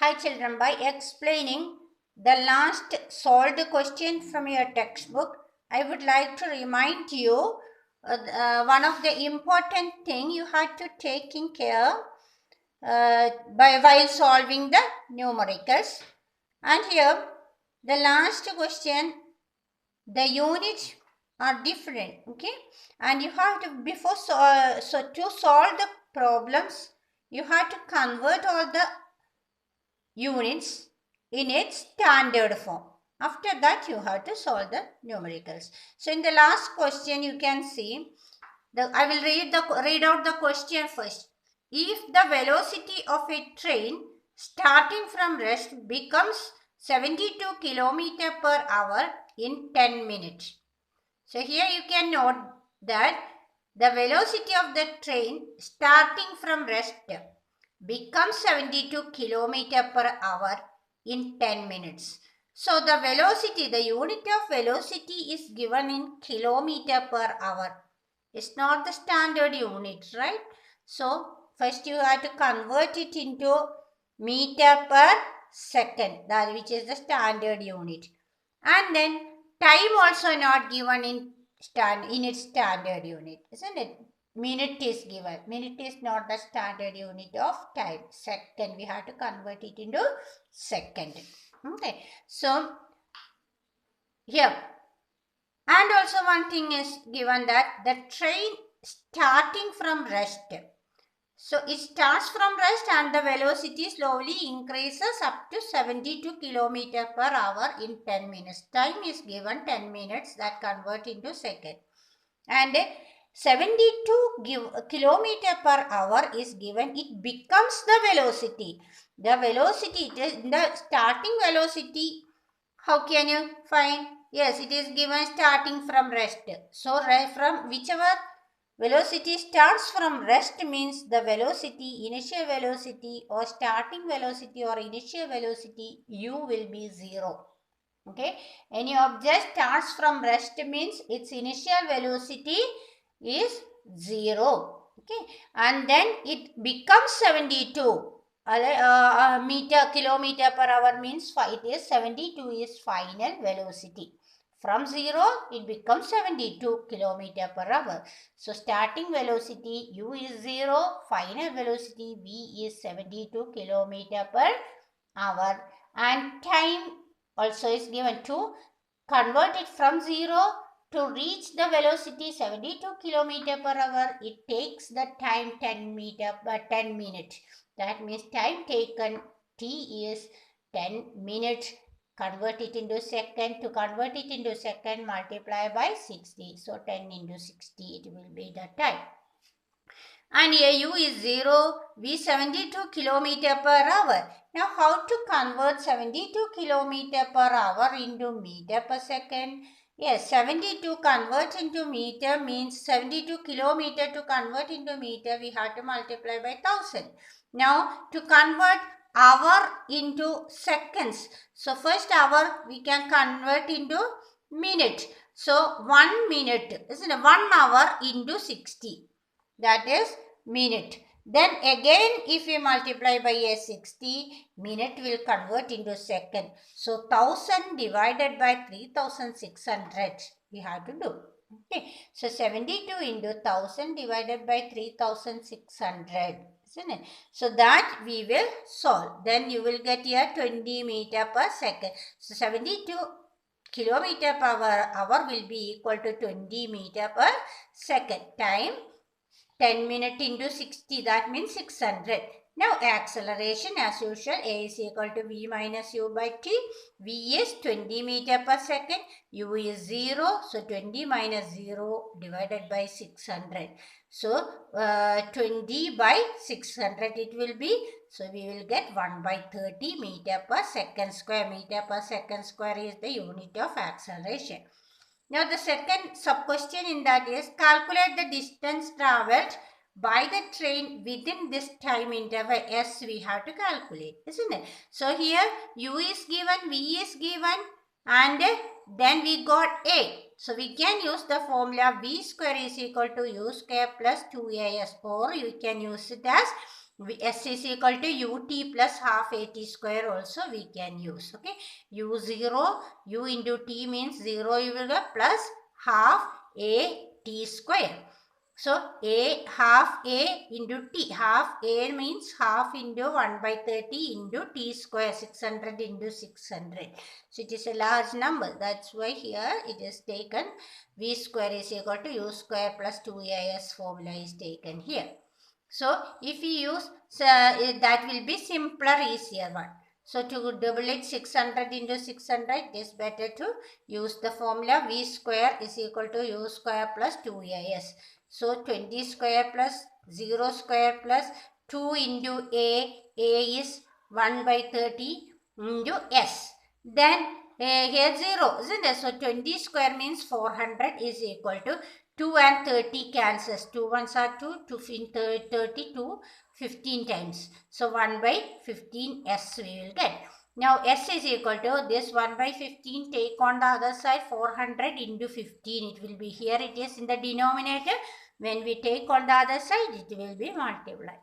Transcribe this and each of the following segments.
Hi children, by explaining the last solved question from your textbook, I would like to remind you one of the important thing you had to take in care while solving the numericals. And here, the last question, the units are different, okay? And you have to so to solve the problems, you have to convert all the units in its standard form. After that, you have to solve the numericals. So in the last question, you can see I will read out the question first. If the velocity of a train starting from rest becomes 72 kilometer per hour in 10 minutes. So here you can note that the velocity of the train starting from rest becomes 72 kilometer per hour in 10 minutes. So the velocity, the unit of velocity is given in kilometer per hour. It's not the standard unit, right? So first you have to convert it into meter per second, that which is the standard unit. And then time also not given in its standard unit, isn't it? Minute is given. Minute is not the standard unit of time. Second, we have to convert it into second. Okay. So here, and also one thing is given that the train starting from rest. So it starts from rest and the velocity slowly increases up to 72 kilometer per hour in 10 minutes. Time is given 10 minutes, that convert into second. And 72 kilometer per hour is given. It becomes the velocity. The velocity, the starting velocity, how can you find? Yes, it is given starting from rest. So from whichever velocity starts from rest means the velocity, initial velocity or starting velocity or initial velocity, u will be 0. Okay, any object starts from rest means its initial velocity is 0. Okay, and then it becomes 72 kilometer per hour means it is 72 is final velocity. From 0, it becomes 72 kilometer per hour. So starting velocity u is 0, final velocity v is 72 kilometer per hour, and time also is given to convert it from 0 to reach the velocity 72 kilometer per hour. It takes the time 10 minutes. That means time taken t is 10 minutes. Convert it into second. To convert it into second, multiply by 60. So 10 into 60, it will be the time. And here u is 0, v 72 kilometer per hour. Now how to convert 72 kilometer per hour into meter per second? Yes, 72 convert into meter means 72 kilometer to convert into meter, we have to multiply by 1000. Now to convert hour into seconds. So first hour we can convert into minute. So 1 minute, isn't it? 1 hour into 60. That is minute. Then again if we multiply by a 60, minute will convert into second. So 1000 divided by 3600 we have to do. Okay. So 72 into 1000 divided by 3600. Isn't it? So that we will solve. Then you will get here 20 meter per second. So 72 kilometer per hour will be equal to 20 meter per second. Time 10 minutes into 60, that means 600. Now acceleration as usual, a is equal to v minus u by t. V is 20 meter per second, u is 0, so 20 minus 0 divided by 600. So 20 by 600 it will be, so we will get 1 by 30 meter per second square. Meter per second square is the unit of acceleration. Now the second sub question in that is calculate the distance travelled by the train within this time interval. S we have to calculate, isn't it? So here u is given, v is given, and then we got a. So we can use the formula v square is equal to u square plus 2as, or you can use it as S is equal to ut plus half at square also we can use. Okay, u0, u into t means 0 you will get plus half a t square. So a half a into t, half a means half into 1 by 30 into t square, 600 into 600. So it is a large number, that's why here it is taken v square is equal to u square plus 2as formula is taken here. So if we use that will be simpler, easier one. So to double it 600 into 600, it is better to use the formula v square is equal to u square plus 2as. So 20 square plus 0 square plus 2 into a is 1 by 30 into s. Then here 0, isn't it? So 20 square means 400 is equal to 2 and 30 cancels. 2 ones are 2, 30 to 15 times. So 1 by 15 s we will get. Now s is equal to this 1 by 15, take on the other side 400 into 15. It will be here, it is in the denominator. When we take on the other side, it will be multiplied.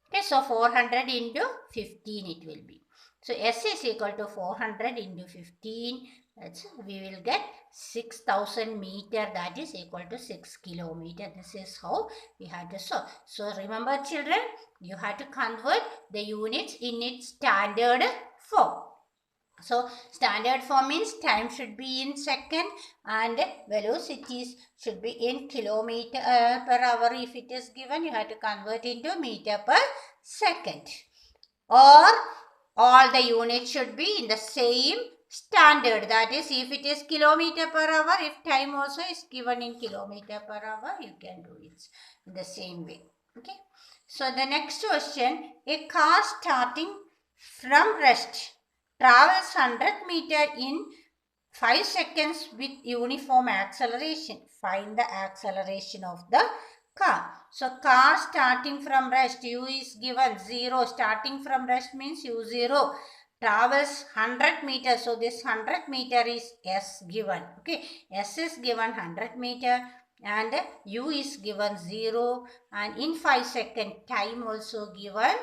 Okay, so 400 into 15 it will be. So S is equal to 400 into 15. That's, we will get 6,000 meter, that is equal to 6 kilometer. This is how we have to solve. So remember children, you have to convert the units in its standard form. So standard form means time should be in second and velocities should be in kilometer per hour. If it is given, you have to convert into meter per second. Or all the units should be in the same standard. That is, if it is kilometer per hour, if time also is given in kilometer per hour, you can do it in the same way. Okay. So the next question, a car starting from rest travels 100 meter in 5 seconds with uniform acceleration. Find the acceleration of the car. So car starting from rest, u is given 0. Starting from rest means u0. Travels 100 meters. So this 100 meter is s given. Okay, s is given 100 meter and u is given 0. And in 5 second time also given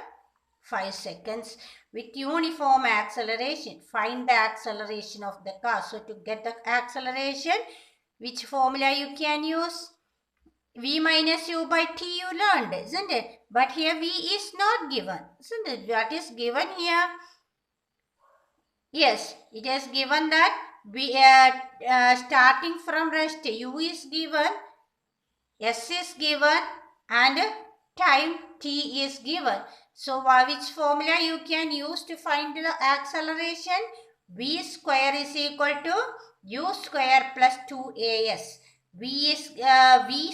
5 seconds with uniform acceleration. Find the acceleration of the car. So to get the acceleration, which formula you can use? V minus u by t you learned, isn't it? But here v is not given, isn't it? What is given here? Yes, it is given that we starting from rest, u is given, s is given and time t is given. So which formula you can use to find the acceleration? V square is equal to u square plus 2as. V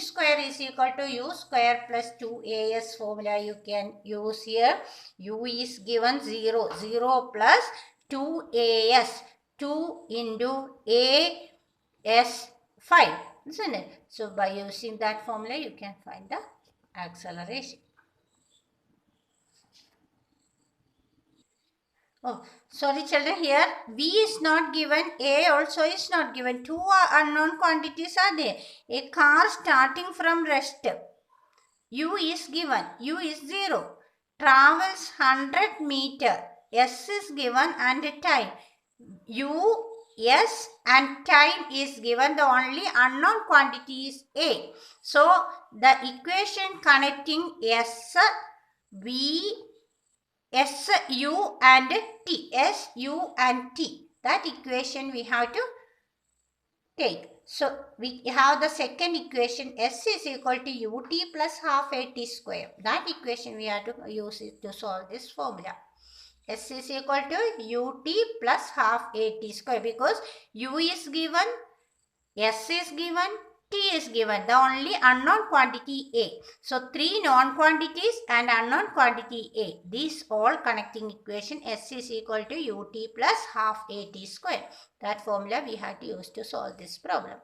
square is equal to u square plus 2as formula you can use here. U is given 0. 0 plus 2as. 2 into a s 5. Isn't it? So by using that formula, you can find the acceleration. Oh, sorry children, here V is not given, A also is not given. Two unknown quantities are there. A car starting from rest, U is given, U is 0. Travels 100 meter, S is given and time. U, S and time is given. The only unknown quantity is A. So, the equation connecting S, V, S, U and T. S, U and T. That equation we have to take. So, we have the second equation. S is equal to ut plus half at square. That equation we have to use it to solve this formula. S is equal to ut plus half at square because u is given, s is given, t is given. The only unknown quantity A. So 3 known quantities and unknown quantity A. These all connecting equation S is equal to ut plus half at square. That formula we have to use to solve this problem.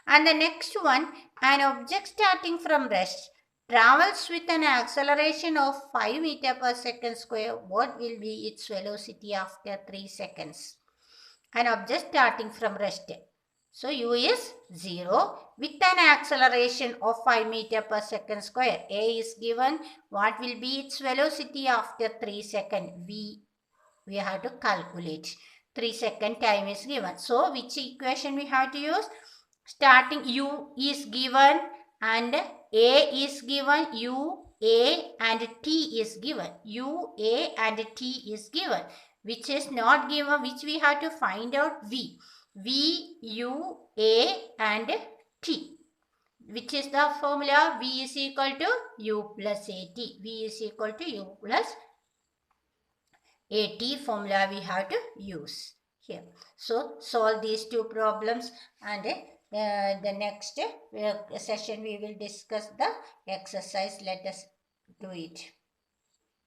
And the next one, an object starting from rest travels with an acceleration of 5 meter per second square. What will be its velocity after 3 seconds? An object starting from rest. So u is 0 with an acceleration of 5 meter per second square. A is given. What will be its velocity after 3 seconds? We have to calculate. 3 second time is given. So which equation we have to use? Starting u is given and a is given, u, a and t is given. U, a and t is given. Which is not given, which we have to find out v. V, u, a and t. Which is the formula? V is equal to u plus at. V is equal to u plus AT formula we have to use here. So solve these two problems, and the next session we will discuss the exercise. Let us do it.